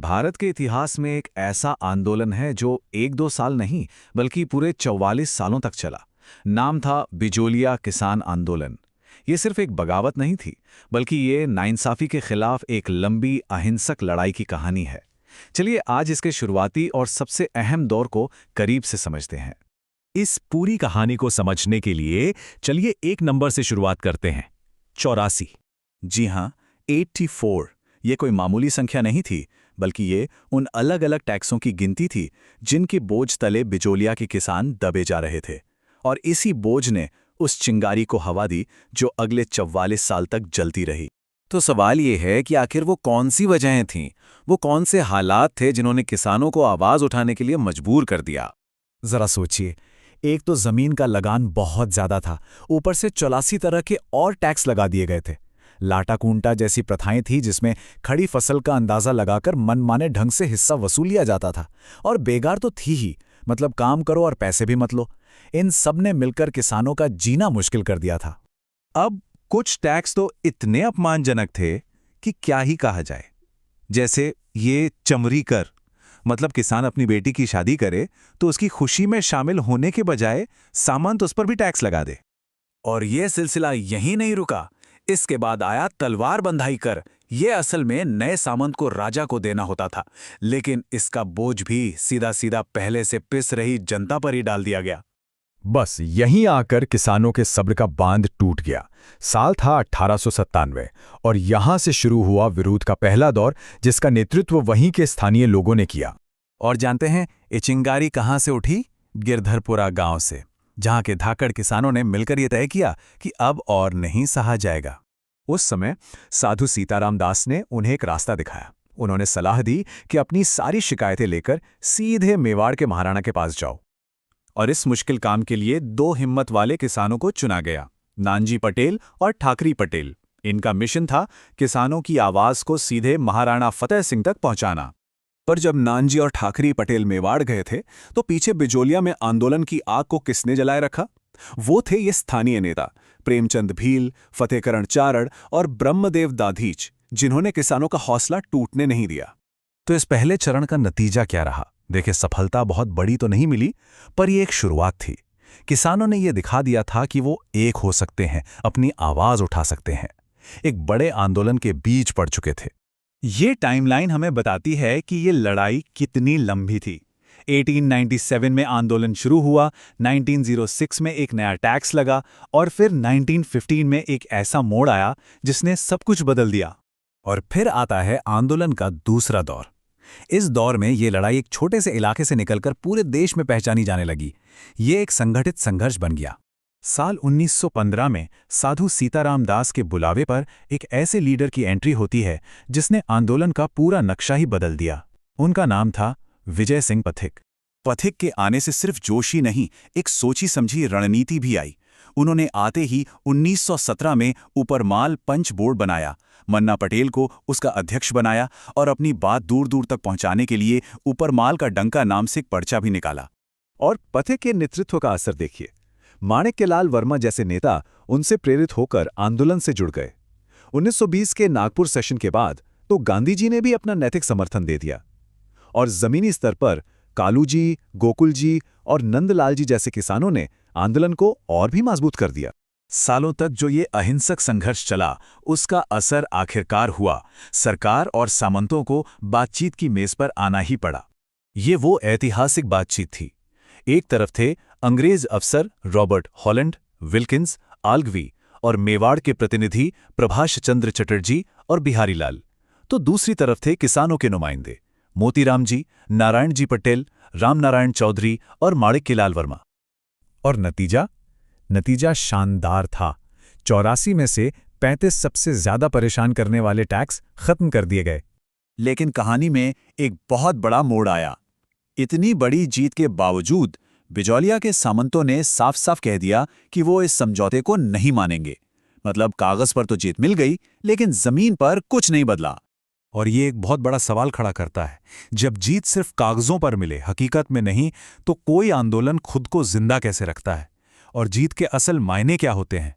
भारत के इतिहास में एक ऐसा आंदोलन है जो एक दो साल नहीं बल्कि पूरे 44 सालों तक चला। नाम था बिजोलिया किसान आंदोलन। ये सिर्फ एक बगावत नहीं थी, बल्कि ये नाइंसाफी के खिलाफ एक लंबी अहिंसक लड़ाई की कहानी है। चलिए आज इसके शुरुआती और सबसे अहम दौर को करीब से समझते हैं। इस पूरी कहानी को समझने के लिए चलिए एक नंबर से शुरुआत करते हैं, 84। जी हाँ, 84। ये कोई मामूली संख्या नहीं थी, बल्कि ये उन अलग अलग टैक्सों की गिनती थी जिनके बोझ तले बिचौलिया के किसान दबे जा रहे थे। और इसी बोझ ने उस चिंगारी को हवा दी जो अगले 44 साल तक जलती रही। तो सवाल ये है कि आखिर वो कौन सी वजहें थीं, वो कौन से हालात थे जिन्होंने किसानों को आवाज उठाने के लिए मजबूर कर दिया। जरा सोचिए, एक तो जमीन का लगान बहुत ज्यादा था, ऊपर से 84 तरह के और टैक्स लगा दिए गए थे। लाटा कूंटा जैसी प्रथाएं थी जिसमें खड़ी फसल का अंदाजा लगाकर मनमाने ढंग से हिस्सा वसूल लिया जाता था। और बेगार तो थी ही, मतलब काम करो और पैसे भी मत लो। इन सब ने मिलकर किसानों का जीना मुश्किल कर दिया था। अब कुछ टैक्स तो इतने अपमानजनक थे कि क्या ही कहा जाए। जैसे ये चमरी कर, मतलब किसान अपनी बेटी की शादी करे तो उसकी खुशी में शामिल होने के बजाय सामंत उस पर भी टैक्स लगा दे। और ये सिलसिला यहीं नहीं रुका, इसके बाद आया तलवार बंधाई कर। ये असल में नए सामंत को राजा को देना होता था, लेकिन इसका बोझ भी सीधा सीधा पहले से पिस रही जनता पर ही डाल दिया गया। बस यहीं आकर किसानों के सब्र का बांध टूट गया। साल था 1897 और यहां से शुरू हुआ विरोध का पहला दौर, जिसका नेतृत्व वहीं के स्थानीय लोगों ने किया। और जानते हैं ये चिंगारी कहाँ से उठी? गिरधरपुरा गांव से, जहां के धाकड़ किसानों ने मिलकर ये तय किया कि अब और नहीं सहा जाएगा। उस समय साधु सीताराम दास ने उन्हें एक रास्ता दिखाया। उन्होंने सलाह दी कि अपनी सारी शिकायतें लेकर सीधे मेवाड़ के महाराणा के पास जाओ। और इस मुश्किल काम के लिए दो हिम्मत वाले किसानों को चुना गया, नानजी पटेल और ठाकरी पटेल। इनका मिशन था किसानों की आवाज को सीधे महाराणा फतेह सिंह तक पहुंचाना। पर जब नानजी और ठाकरी पटेल मेवाड़ गए थे तो पीछे बिजोलिया में आंदोलन की आग को किसने जलाए रखा? वो थे ये स्थानीय नेता प्रेमचंद भील, फतेहकरण चारण और ब्रह्मदेव दाधीच, जिन्होंने किसानों का हौसला टूटने नहीं दिया। तो इस पहले चरण का नतीजा क्या रहा? देखिए, सफलता बहुत बड़ी तो नहीं मिली, पर ये एक शुरुआत थी। किसानों ने यह दिखा दिया था कि वो एक हो सकते हैं, अपनी आवाज उठा सकते हैं। एक बड़े आंदोलन के बीच पड़ चुके थे। ये टाइमलाइन हमें बताती है कि ये लड़ाई कितनी लंबी थी। 1897 में आंदोलन शुरू हुआ, 1906 में एक नया टैक्स लगा और फिर 1915 में एक ऐसा मोड़ आया जिसने सब कुछ बदल दिया। और फिर आता है आंदोलन का दूसरा दौर। इस दौर में ये लड़ाई एक छोटे से इलाके से निकलकर पूरे देश में पहचानी जाने लगी। ये एक संगठित संघर्ष बन गया। साल 1915 में साधु सीताराम दास के बुलावे पर एक ऐसे लीडर की एंट्री होती है जिसने आंदोलन का पूरा नक्शा ही बदल दिया। उनका नाम था विजय सिंह पथिक। पथिक के आने से सिर्फ जोश ही नहीं, एक सोची समझी रणनीति भी आई। उन्होंने आते ही 1917 में ऊपरमाल पंच बोर्ड बनाया, मन्ना पटेल को उसका अध्यक्ष बनाया और अपनी बात दूर दूर तक पहुंचाने के लिए ऊपरमाल का डंका नाम से एक पर्चा भी निकाला। और पथिक के नेतृत्व का असर देखिए। माणिक्यलाल वर्मा जैसे नेता उनसे प्रेरित होकर आंदोलन से जुड़ गए। 1920 के नागपुर सेशन के बाद तो गांधी जी ने भी अपना नैतिक समर्थन दे दिया। और जमीनी स्तर पर कालू जी, गोकुल जी और नंदलाल जी जैसे किसानों ने आंदोलन को और भी मजबूत कर दिया। सालों तक जो ये अहिंसक संघर्ष चला, उसका असर आखिरकार हुआ। सरकार और सामंतों को बातचीत की मेज पर आना ही पड़ा। ये वो ऐतिहासिक बातचीत थी। एक तरफ थे अंग्रेज अफसर रॉबर्ट हॉलैंड, विल्किंस, आल्गवी और मेवाड़ के प्रतिनिधि प्रभाष चंद्र चटर्जी और बिहारी लाल। तो दूसरी तरफ थे किसानों के नुमाइंदे मोतीराम जी, नारायण जी पटेल, रामनारायण चौधरी और माणिक्यलाल वर्मा। और नतीजा शानदार था। 84 में से 35 सबसे ज्यादा परेशान करने वाले टैक्स खत्म कर दिए गए। लेकिन कहानी में एक बहुत बड़ा मोड़ आया। इतनी बड़ी जीत के बावजूद बिजौलिया के सामंतों ने साफ साफ कह दिया कि वो इस समझौते को नहीं मानेंगे। मतलब कागज पर तो जीत मिल गई, लेकिन जमीन पर कुछ नहीं बदला। और ये एक बहुत बड़ा सवाल खड़ा करता है, जब जीत सिर्फ कागजों पर मिले, हकीकत में नहीं, तो कोई आंदोलन खुद को जिंदा कैसे रखता है? और जीत के असल मायने क्या होते हैं?